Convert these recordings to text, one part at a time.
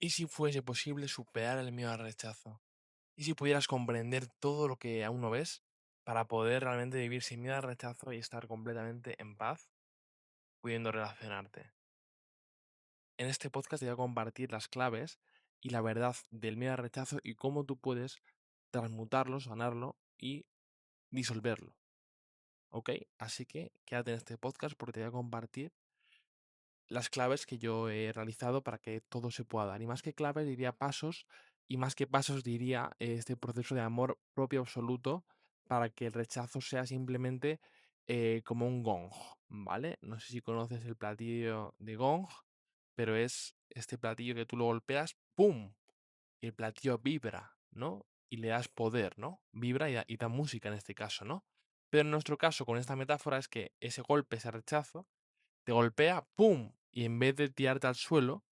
¿Y si fuese posible superar el miedo al rechazo? ¿Y si pudieras comprender todo lo que aún no ves para poder realmente vivir sin miedo al rechazo y estar completamente en paz, pudiendo relacionarte? En este podcast te voy a compartir las claves y la verdad del miedo al rechazo y cómo tú puedes transmutarlo, sanarlo y disolverlo, ¿ok? Así que quédate en este podcast porque te voy a compartir las claves que yo he realizado para que todo se pueda dar. Y más que claves diría pasos, y más que pasos diría este proceso de amor propio absoluto para que el rechazo sea simplemente como un gong, ¿vale? No sé si conoces el platillo de gong, pero es este platillo que tú lo golpeas, ¡pum! Y el platillo vibra, ¿no? Y le das poder, ¿no? Vibra y da música en este caso, ¿no? Pero en nuestro caso, con esta metáfora, es que ese golpe, ese rechazo, te golpea, ¡pum! Y en vez de tirarte al suelo,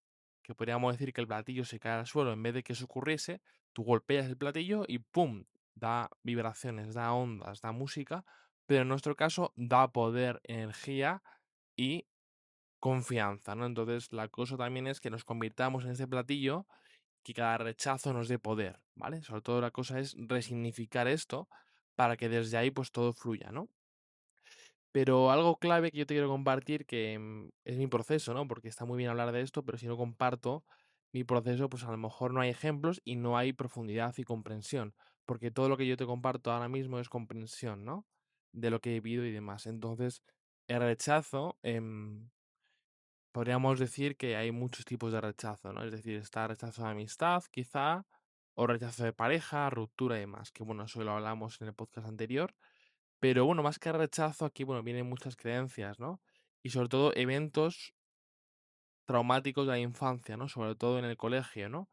que podríamos decir que el platillo se cae al suelo, en vez de que eso ocurriese, tú golpeas el platillo y ¡pum! Da vibraciones, da ondas, da música, pero en nuestro caso da poder, energía y confianza, ¿no? Entonces, la cosa también es que nos convirtamos en ese platillo, que cada rechazo nos dé poder, ¿vale? Sobre todo la cosa es resignificar esto para que desde ahí pues todo fluya, ¿no? Pero algo clave que yo te quiero compartir, que es mi proceso, ¿no? Porque está muy bien hablar de esto, pero si no comparto mi proceso, pues a lo mejor no hay ejemplos y no hay profundidad y comprensión, porque todo lo que yo te comparto ahora mismo es comprensión, ¿no? De lo que he vivido y demás. Entonces, el rechazo, podríamos decir que hay muchos tipos de rechazo, ¿no? Es decir, está rechazo de amistad, quizá, o rechazo de pareja, ruptura y demás, que bueno, eso lo hablamos en el podcast anterior. Pero bueno, más que rechazo, aquí, bueno, vienen muchas creencias, ¿no? Y sobre todo eventos traumáticos de la infancia, ¿no? Sobre todo en el colegio, ¿no?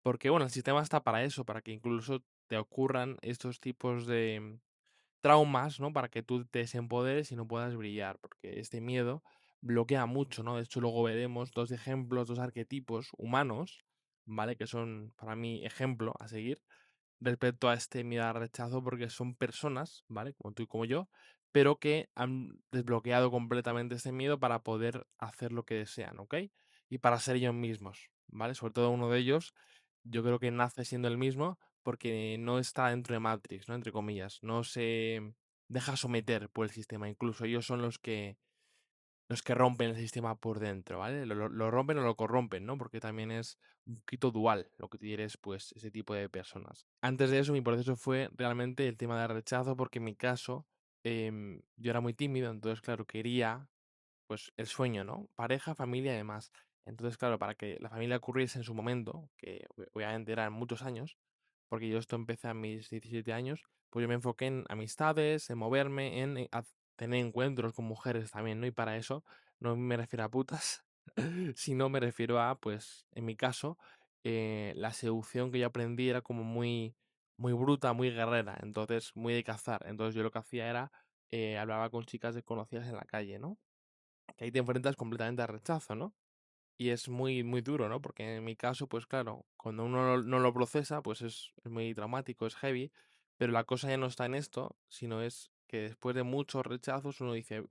Porque, bueno, el sistema está para eso, para que incluso te ocurran estos tipos de traumas, ¿no? Para que tú te desempoderes y no puedas brillar, porque este miedo bloquea mucho, ¿no? De hecho, luego veremos 2 ejemplos, 2 arquetipos humanos, ¿vale? Que son, para mí, ejemplo a seguir, respecto a este miedo al rechazo, porque son personas, ¿vale? Como tú y como yo, pero que han desbloqueado completamente este miedo para poder hacer lo que desean, ¿ok? Y para ser ellos mismos, ¿vale? Sobre todo uno de ellos, yo creo que nace siendo el mismo porque no está dentro de Matrix, ¿no? Entre comillas, no se deja someter por el sistema, incluso ellos son los que rompen el sistema por dentro, ¿vale? Lo rompen o lo corrompen, ¿no? Porque también es un poquito dual lo que tienes, pues, ese tipo de personas. Antes de eso, mi proceso fue realmente el tema del rechazo, porque en mi caso, yo era muy tímido, entonces, claro, quería pues el sueño, ¿no? Pareja, familia y demás. Entonces, claro, para que la familia ocurriese en su momento, que obviamente eran muchos años, porque yo esto empecé a mis 17 años, pues yo me enfoqué en amistades, en moverme, en tener encuentros con mujeres también, ¿no? Y para eso no me refiero a putas, sino me refiero a, pues, en mi caso, la seducción que yo aprendí era como muy, muy bruta, muy guerrera, entonces muy de cazar. Entonces yo lo que hacía era, hablaba con chicas desconocidas en la calle, ¿no? Que ahí te enfrentas completamente al rechazo, ¿no? Y es muy, muy duro, ¿no? Porque en mi caso, pues claro, cuando uno no lo procesa, pues es muy traumático, es heavy, pero la cosa ya no está en esto, sino es que después de muchos rechazos uno dice,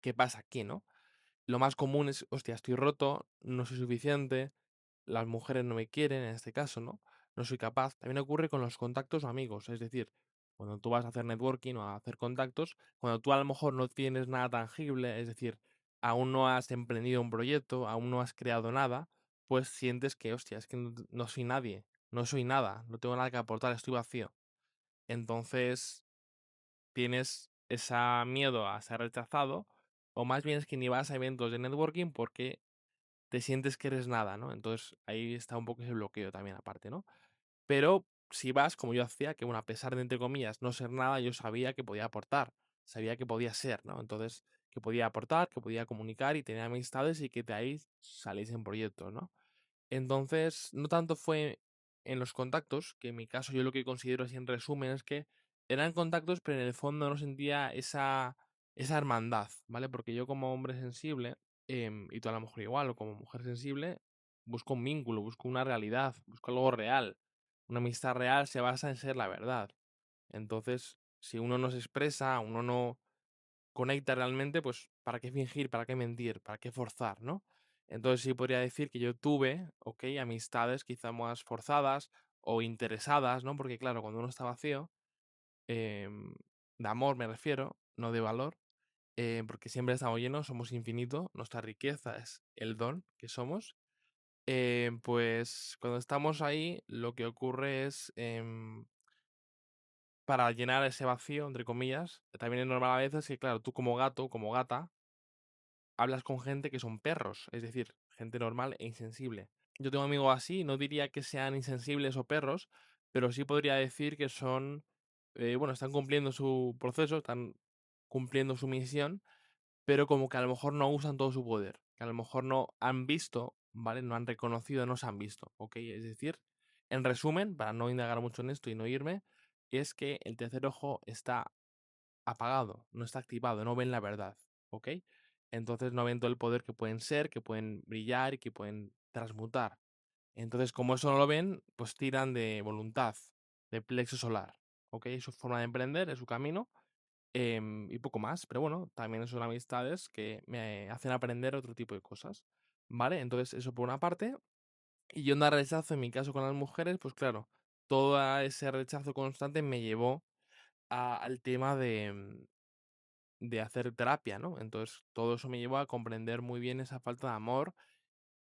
¿qué pasa aquí, no? Lo más común es, hostia, estoy roto, no soy suficiente, las mujeres no me quieren, en este caso, ¿no? No soy capaz. También ocurre con los contactos o amigos, es decir, cuando tú vas a hacer networking o a hacer contactos, cuando tú a lo mejor no tienes nada tangible, es decir, aún no has emprendido un proyecto, aún no has creado nada, pues sientes que, hostia, es que no soy nadie, no soy nada, no tengo nada que aportar, estoy vacío. Entonces, tienes ese miedo a ser rechazado, o más bien es que ni vas a eventos de networking porque te sientes que eres nada, ¿no? Entonces, ahí está un poco ese bloqueo también aparte, ¿no? Pero si vas, como yo hacía, que bueno, a pesar de, entre comillas, no ser nada, yo sabía que podía aportar, sabía que podía ser, ¿no? Entonces, que podía aportar, que podía comunicar y tener amistades y que de ahí saliesen proyectos, ¿no? Entonces, no tanto fue en los contactos, que en mi caso yo lo que considero así en resumen es que eran contactos, pero en el fondo no sentía esa hermandad, ¿vale? Porque yo como hombre sensible, y tú a lo mejor igual, o como mujer sensible, busco un vínculo, busco una realidad, busco algo real. Una amistad real se basa en ser la verdad. Entonces, si uno no se expresa, uno no conecta realmente, pues ¿para qué fingir? ¿Para qué mentir? ¿Para qué forzar? ¿No? Entonces sí podría decir que yo tuve, okey, amistades quizá más forzadas o interesadas, ¿no? Porque claro, cuando uno está vacío, em, de amor me refiero, no de valor, porque siempre estamos llenos, somos infinito, nuestra riqueza es el don que somos. Pues cuando estamos ahí, lo que ocurre es, para llenar ese vacío, entre comillas, también es normal a veces que, claro, tú como gato, como gata, hablas con gente que son perros, es decir, gente normal e insensible. Yo tengo amigos así, no diría que sean insensibles o perros, pero sí podría decir que son, bueno, están cumpliendo su proceso, están cumpliendo su misión, pero como que a lo mejor no usan todo su poder, que a lo mejor no han visto, ¿vale? No han reconocido, no se han visto, ¿ok? Es decir, en resumen, para no indagar mucho en esto y no irme, es que el tercer ojo está apagado, no está activado, no ven la verdad, ¿ok? Entonces no ven todo el poder que pueden ser, que pueden brillar y que pueden transmutar. Entonces, como eso no lo ven, pues tiran de voluntad, de plexo solar, ¿ok? Es su forma de emprender, es su camino, y poco más. Pero bueno, también son amistades que me hacen aprender otro tipo de cosas, ¿vale? Entonces, eso por una parte. Y yo onda rechazo, en mi caso con las mujeres, pues claro, todo ese rechazo constante me llevó al tema de hacer terapia, ¿no? Entonces, todo eso me llevó a comprender muy bien esa falta de amor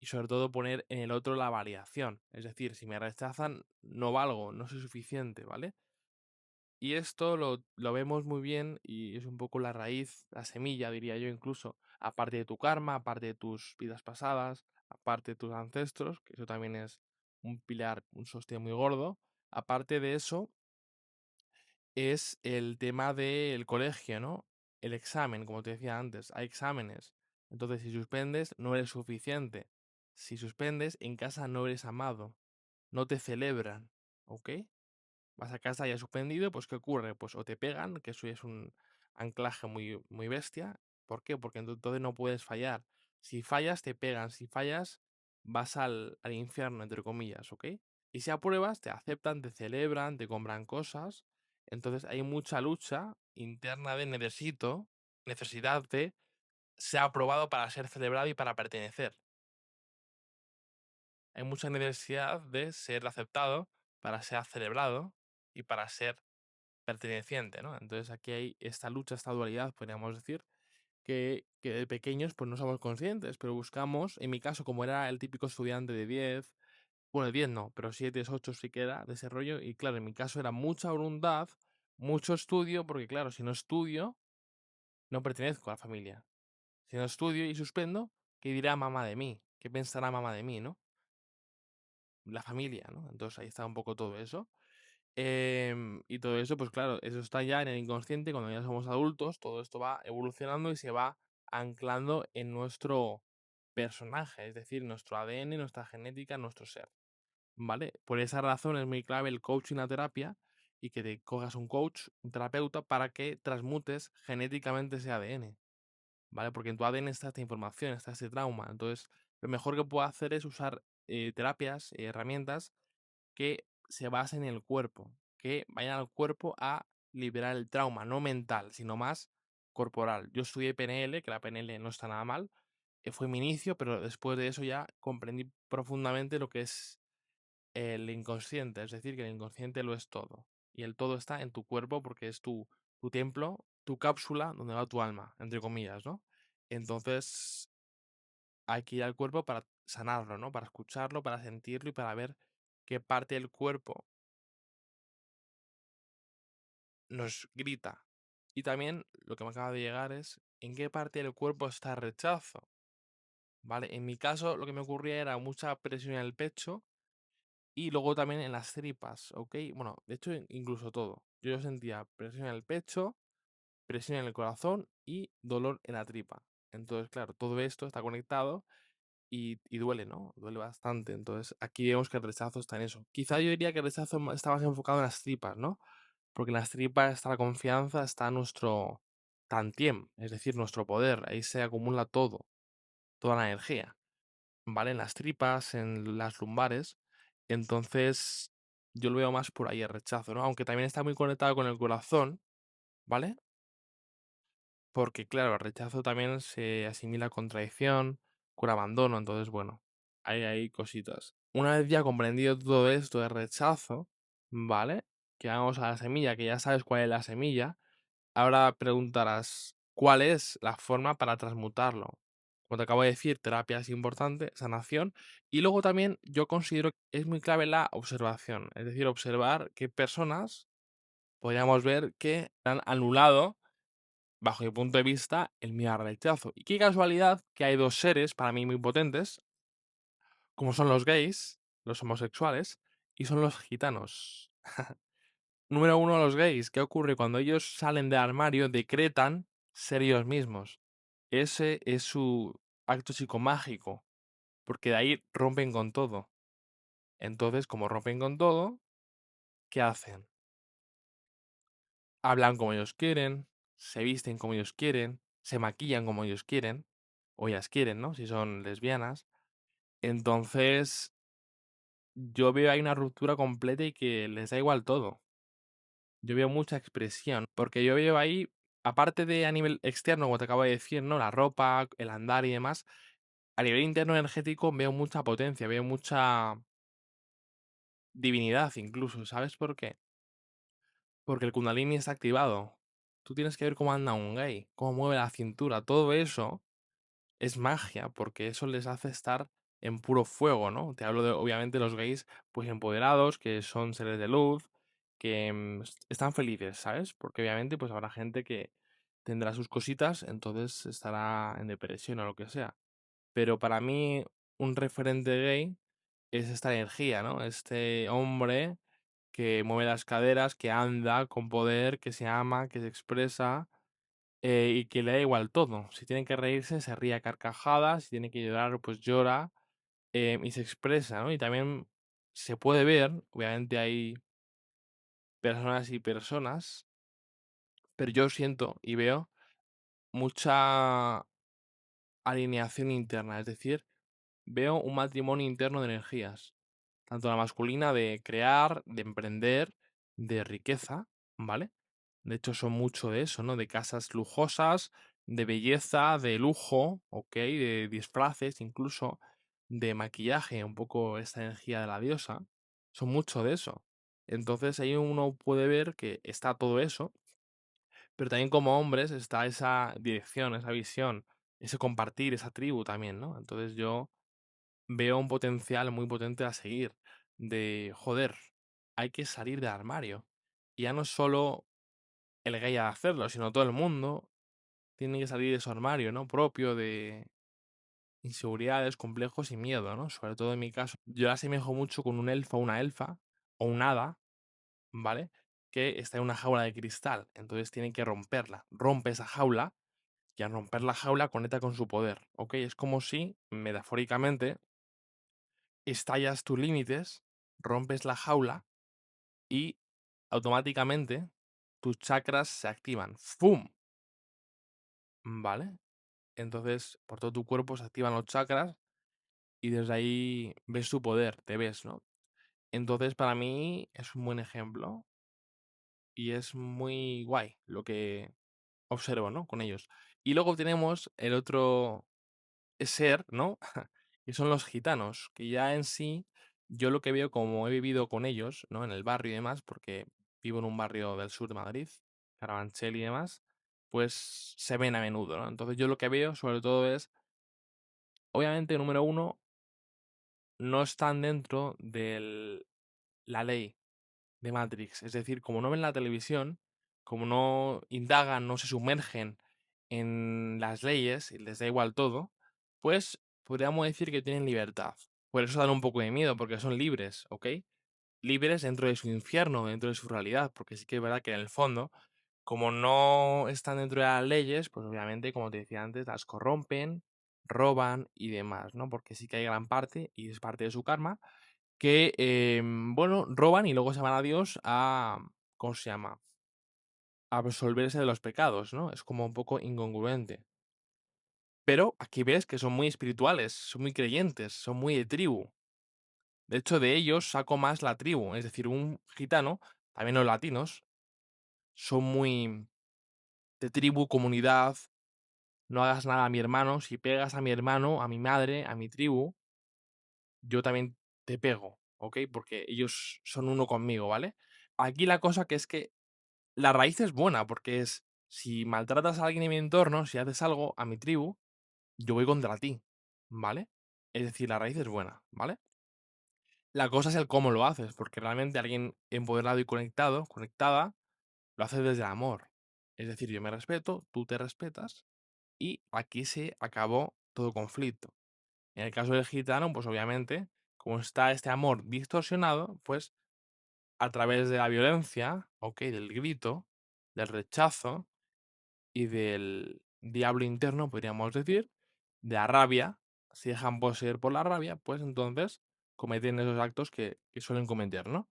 y sobre todo poner en el otro la variación. Es decir, si me rechazan, no valgo, no soy suficiente, ¿vale? Y esto lo vemos muy bien y es un poco la raíz, la semilla, diría yo incluso, aparte de tu karma, aparte de tus vidas pasadas, aparte de tus ancestros, que eso también es un pilar, un sostén muy gordo. Aparte de eso, es el tema del colegio, ¿no? El examen, como te decía antes, hay exámenes. Entonces, si suspendes, no eres suficiente. Si suspendes, en casa no eres amado, no te celebran, ¿ok? Vas a casa ya suspendido, pues ¿qué ocurre? Pues o te pegan, que eso ya es un anclaje muy, muy bestia. ¿Por qué? Porque entonces no puedes fallar. Si fallas, te pegan. Si fallas, vas al infierno, entre comillas, ¿ok? Y si apruebas, te aceptan, te celebran, te compran cosas. Entonces hay mucha lucha interna de necesidad de ser aprobado para ser celebrado y para pertenecer. Hay mucha necesidad de ser aceptado para ser celebrado y para ser perteneciente, ¿no? Entonces aquí hay esta lucha, esta dualidad, podríamos decir, que de pequeños pues no somos conscientes, pero buscamos, en mi caso, como era el típico estudiante de 10, bueno, 10 no, pero 7, 8 sí que era de ese rollo, y claro, en mi caso era mucha voluntad, mucho estudio, porque claro, si no estudio, no pertenezco a la familia. Si no estudio y suspendo, ¿qué dirá mamá de mí? ¿Qué pensará mamá de mí, no? La familia, ¿no? Entonces ahí está un poco todo eso. Y todo eso, pues claro, eso está ya en el inconsciente, cuando ya somos adultos, todo esto va evolucionando y se va anclando en nuestro personaje, es decir, nuestro ADN, nuestra genética, nuestro ser, ¿vale? Por esa razón es muy clave el coaching y la terapia y que te cojas un coach, un terapeuta, para que transmutes genéticamente ese ADN, ¿vale? Porque en tu ADN está esta información, está ese trauma. Entonces, lo mejor que puedo hacer es usar terapias, herramientas que se basen en el cuerpo, que vayan al cuerpo a liberar el trauma, no mental, sino más corporal. Yo estudié PNL, que la PNL no está nada mal, fue mi inicio, pero después de eso ya comprendí profundamente lo que es el inconsciente, es decir, que el inconsciente lo es todo. Y el todo está en tu cuerpo porque es tu templo, tu cápsula donde va tu alma, entre comillas, ¿no? Entonces hay que ir al cuerpo para sanarlo, ¿no? Para escucharlo, para sentirlo y para ver qué parte del cuerpo nos grita. Y también lo que me acaba de llegar es en qué parte del cuerpo está el rechazo, ¿vale? En mi caso, lo que me ocurría era mucha presión en el pecho y luego también en las tripas, ¿ok? Bueno, de hecho, incluso todo. Yo sentía presión en el pecho, presión en el corazón y dolor en la tripa. Entonces, claro, todo esto está conectado y duele, ¿no? Duele bastante. Entonces, aquí vemos que el rechazo está en eso. Quizá yo diría que el rechazo está más enfocado en las tripas, ¿no? Porque en las tripas está la confianza, está nuestro tantiem, es decir, nuestro poder. Ahí se acumula todo, toda la energía, ¿vale? En las tripas, en las lumbares. Entonces, yo lo veo más por ahí el rechazo, ¿no? Aunque también está muy conectado con el corazón, ¿vale? Porque, claro, el rechazo también se asimila con traición, con abandono. Entonces, bueno, hay cositas. Una vez ya comprendido todo esto de rechazo, ¿vale? Que vamos a la semilla, que ya sabes cuál es la semilla. Ahora preguntarás, ¿cuál es la forma para transmutarlo? Como te acabo de decir, terapia es importante, sanación. Y luego también yo considero que es muy clave la observación. Es decir, observar qué personas podríamos ver que han anulado, bajo mi punto de vista, el miedo al rechazo. Y qué casualidad que hay dos seres para mí muy potentes, como son los gays, los homosexuales, y son los gitanos. Número uno, los gays. ¿Qué ocurre? Cuando ellos salen del armario, decretan ser ellos mismos. Ese es su acto psicomágico, porque de ahí rompen con todo. Entonces, como rompen con todo, ¿qué hacen? Hablan como ellos quieren, se visten como ellos quieren, se maquillan como ellos quieren, o ellas quieren, ¿no? Si son lesbianas. Entonces, yo veo ahí una ruptura completa y que les da igual todo. Yo veo mucha expresión, porque yo veo ahí, aparte de a nivel externo, como te acabo de decir, ¿no? La ropa, el andar y demás, a nivel interno energético veo mucha potencia, veo mucha divinidad incluso, ¿sabes por qué? Porque el Kundalini está activado. Tú tienes que ver cómo anda un gay, cómo mueve la cintura, todo eso es magia, porque eso les hace estar en puro fuego, ¿no? Te hablo de, obviamente, los gays, pues empoderados, que son seres de luz, que están felices, ¿sabes? Porque obviamente, pues habrá gente que tendrá sus cositas, entonces estará en depresión o lo que sea. Pero para mí, un referente gay es esta energía, ¿no? Este hombre que mueve las caderas, que anda con poder, que se ama, que se expresa y que le da igual todo. Si tiene que reírse, se ríe a carcajadas, si tiene que llorar, pues llora y se expresa, ¿no? Y también se puede ver, obviamente hay personas y personas, pero yo siento y veo mucha alineación interna, es decir, veo un matrimonio interno de energías, tanto la masculina de crear, de emprender, de riqueza, ¿vale? De hecho, son mucho de eso, ¿no? De casas lujosas, de belleza, de lujo, ¿ok? De disfraces, incluso de maquillaje, un poco esta energía de la diosa. Son mucho de eso. Entonces ahí uno puede ver que está todo eso, pero también como hombres está esa dirección, esa visión, ese compartir, esa tribu también, ¿no? Entonces yo veo un potencial muy potente a seguir, de, joder, hay que salir del armario. Y ya no solo el gay a hacerlo, sino todo el mundo tiene que salir de su armario, ¿no? Propio de inseguridades, complejos y miedo, ¿no? Sobre todo en mi caso, yo la asemejo mucho con un elfo, una elfa o un hada, ¿vale? Que está en una jaula de cristal, entonces tiene que romperla. Rompe esa jaula y al romper la jaula conecta con su poder, ¿ok? Es como si, metafóricamente, estallas tus límites, rompes la jaula y automáticamente tus chakras se activan. ¡Fum! ¿Vale? Entonces, por todo tu cuerpo se activan los chakras y desde ahí ves tu poder, te ves, ¿no? Entonces, para mí es un buen ejemplo y es muy guay lo que observo, ¿no? Con ellos. Y luego tenemos el otro ser, ¿no? Que son los gitanos, que ya en sí, yo lo que veo como he vivido con ellos, ¿no? En el barrio y demás, porque vivo en un barrio del sur de Madrid, Carabanchel y demás, pues se ven a menudo, ¿no? Entonces yo lo que veo sobre todo es, obviamente, número uno, no están dentro de la ley de Matrix. Es decir, como no ven la televisión, como no indagan, no se sumergen en las leyes y les da igual todo, pues podríamos decir que tienen libertad. Por eso dan un poco de miedo, porque son libres, ¿ok? Libres dentro de su infierno, dentro de su realidad, porque sí que es verdad que en el fondo, como no están dentro de las leyes, pues obviamente, como te decía antes, las corrompen, roban y demás, ¿no? Porque sí que hay gran parte, y es parte de su karma, que, bueno, roban y luego se van a Dios a, ¿cómo se llama? A absolverse de los pecados, ¿no? Es como un poco incongruente. Pero aquí ves que son muy espirituales, son muy creyentes, son muy de tribu. De hecho, de ellos saco más la tribu, es decir, un gitano, también los latinos, son muy de tribu, comunidad, no hagas nada a mi hermano, si pegas a mi hermano, a mi madre, a mi tribu, yo también te pego, ¿ok? Porque ellos son uno conmigo, ¿vale? Aquí la cosa que es que la raíz es buena, porque es, si maltratas a alguien en mi entorno, si haces algo a mi tribu, yo voy contra ti, ¿vale? Es decir, la raíz es buena, ¿vale? La cosa es el cómo lo haces, porque realmente alguien empoderado y conectado, conectada, lo hace desde el amor. Es decir, yo me respeto, tú te respetas y aquí se acabó todo conflicto. En el caso del gitano, pues obviamente, como está este amor distorsionado, pues a través de la violencia, ok, del grito, del rechazo y del diablo interno, podríamos decir, de la rabia, si dejan poseer por la rabia, pues entonces cometen esos actos que suelen cometer, ¿no?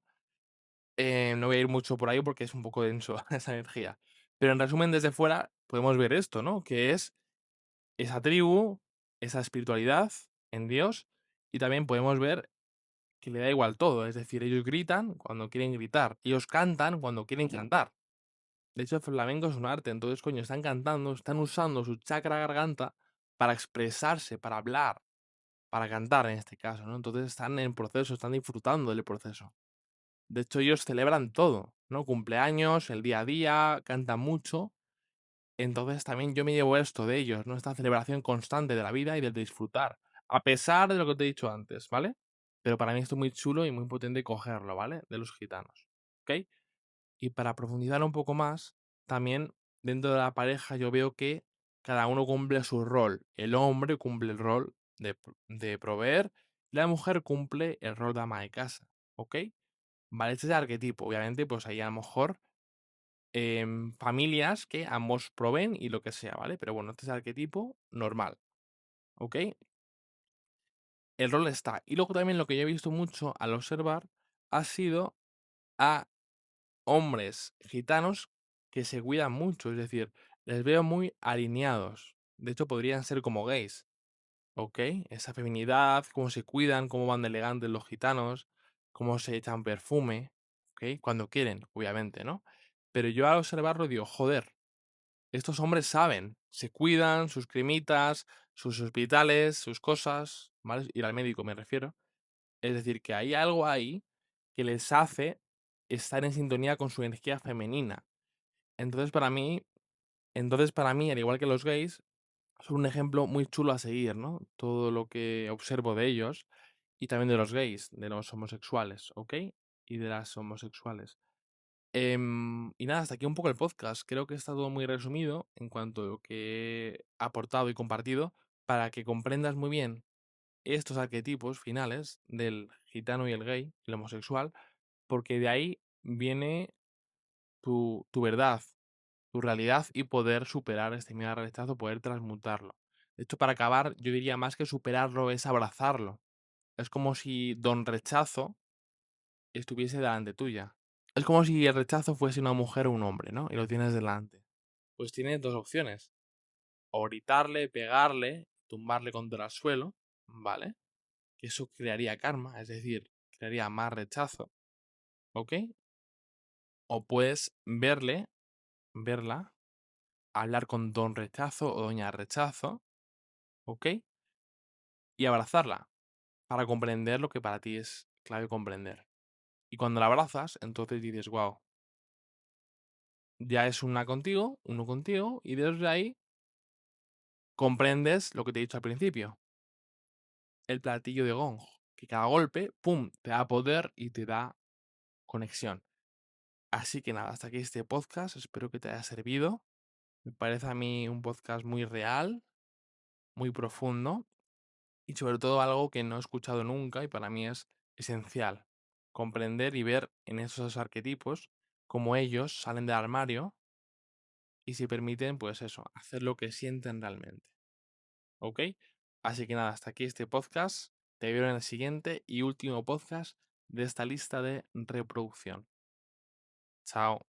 No voy a ir mucho por ahí porque es un poco denso esa energía. Pero en resumen, desde fuera podemos ver esto, ¿no? Que es esa tribu, esa espiritualidad en Dios, y también podemos ver que le da igual todo. Es decir, ellos gritan cuando quieren gritar, ellos cantan cuando quieren cantar. De hecho, el flamenco es un arte, entonces, coño, están cantando, están usando su chakra garganta para expresarse, para hablar, para cantar en este caso, ¿no? Entonces están en proceso, están disfrutando del proceso. De hecho, ellos celebran todo, ¿no? Cumpleaños, el día a día, cantan mucho. Entonces también yo me llevo esto de ellos, ¿no? Esta celebración constante de la vida y del disfrutar, a pesar de lo que te he dicho antes, ¿vale? Pero para mí esto es muy chulo y muy potente cogerlo, ¿vale? De los gitanos, ¿ok? Y para profundizar un poco más, también dentro de la pareja yo veo que cada uno cumple su rol. El hombre cumple el rol de proveer y la mujer cumple el rol de ama de casa, ¿ok? Vale, este es el arquetipo. Obviamente, pues ahí a lo mejor familias que ambos proveen y lo que sea, ¿vale? Pero bueno, este es el arquetipo normal, ¿ok? El rol está. Y luego también lo que yo he visto mucho al observar ha sido a hombres gitanos que se cuidan mucho, es decir, les veo muy alineados. De hecho, podrían ser como gays, ¿ok? Esa feminidad, cómo se cuidan, cómo van de elegantes los gitanos, cómo se echan perfume, ¿ok? Cuando quieren, obviamente, ¿no? Pero yo al observarlo digo, joder, estos hombres saben, se cuidan, sus cremitas, sus hospitales, sus cosas, ¿vale? Ir al médico me refiero. Es decir, que hay algo ahí que les hace estar en sintonía con su energía femenina. Entonces, para mí, al igual que los gays, son un ejemplo muy chulo a seguir, ¿no? Todo lo que observo de ellos y también de los gays, de los homosexuales, ¿ok? Y de las homosexuales. Y nada, hasta aquí un poco el podcast. Creo que está todo muy resumido en cuanto a lo que he aportado y compartido para que comprendas muy bien estos arquetipos finales del gitano y el gay, el homosexual, porque de ahí viene tu verdad, tu realidad y poder superar este miedo al rechazo, poder transmutarlo. De hecho, para acabar, yo diría más que superarlo es abrazarlo. Es como si don rechazo estuviese delante tuya. Es como si el rechazo fuese una mujer o un hombre, ¿no? Y lo tienes delante. Pues tienes dos opciones. O gritarle, pegarle, tumbarle contra el suelo, ¿vale? Que eso crearía karma, es decir, crearía más rechazo, ¿ok? O puedes verle, verla, hablar con don rechazo o doña rechazo, ¿ok? Y abrazarla para comprender lo que para ti es clave comprender. Y cuando la abrazas, entonces dices, wow, ya es uno contigo, y desde ahí comprendes lo que te he dicho al principio, el platillo de gong, que cada golpe, ¡pum!, te da poder y te da conexión. Así que nada, hasta aquí este podcast, espero que te haya servido. Me parece a mí un podcast muy real, muy profundo y sobre todo algo que no he escuchado nunca y para mí es esencial. Comprender y ver en esos arquetipos cómo ellos salen del armario y se permiten, pues eso, hacer lo que sienten realmente. ¿Ok? Así que nada, hasta aquí este podcast. Te veo en el siguiente y último podcast de esta lista de reproducción. Chao.